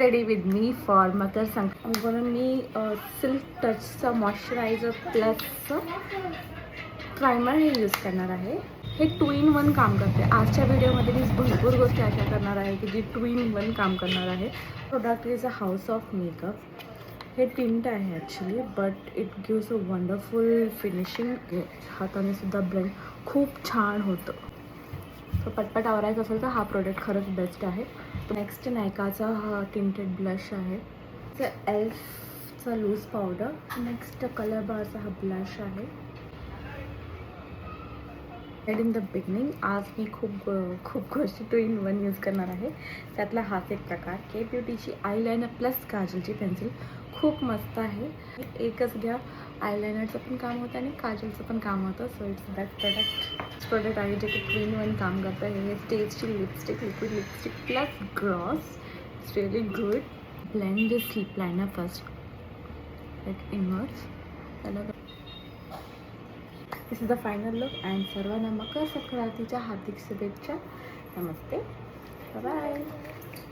Ready with me for Makar Sankrant. म्हणून मी silk टचचा moisturiser plus primer हे use करणार आहे. हे 2 in 1 काम करते. आजच्या व्हिडिओमध्ये मी भरपूर गोष्टी अशा करणार आहे की जी 2 in 1 काम करणार आहे. Product is a house of makeup. हे टिंट आहे actually, but it gives a wonderful finishing. हाताने सुद्धा ब्लेंड खूप छान होतं. तो पटपट आवरायचं असेल तर हा प्रोडक्ट खरंच बेस्ट आहे. नेक्स्ट नायकाचा हा टिंटेड ब्लश आहे. एल्फचा लूज पावडर. नेक्स्ट कलर बारचा हा ब्लश आहे. इन द बिगनिंग आज मी खूप गोष्टी 2 in 1 यूज करणार आहे. त्यातला हाच एक प्रकार के ब्युटीची आयलायनर प्लस काजलची पेन्सिल खूप मस्त आहे. एकच घ्या, आयलायनरचं पण काम होतं आणि काजलचं पण काम होतं. सो इट्स बेस्ट प्रोडक्ट आहे जे की 2 in 1 काम करतं. हे स्टेजची lipstick, liquid lipstick plus gloss. It's really good. Blend this lip liner first like inwards. त्याला this is the final look. And सर्वांना मकर संक्रांतीच्या हार्दिक शुभेच्छा. नमस्ते, बाय.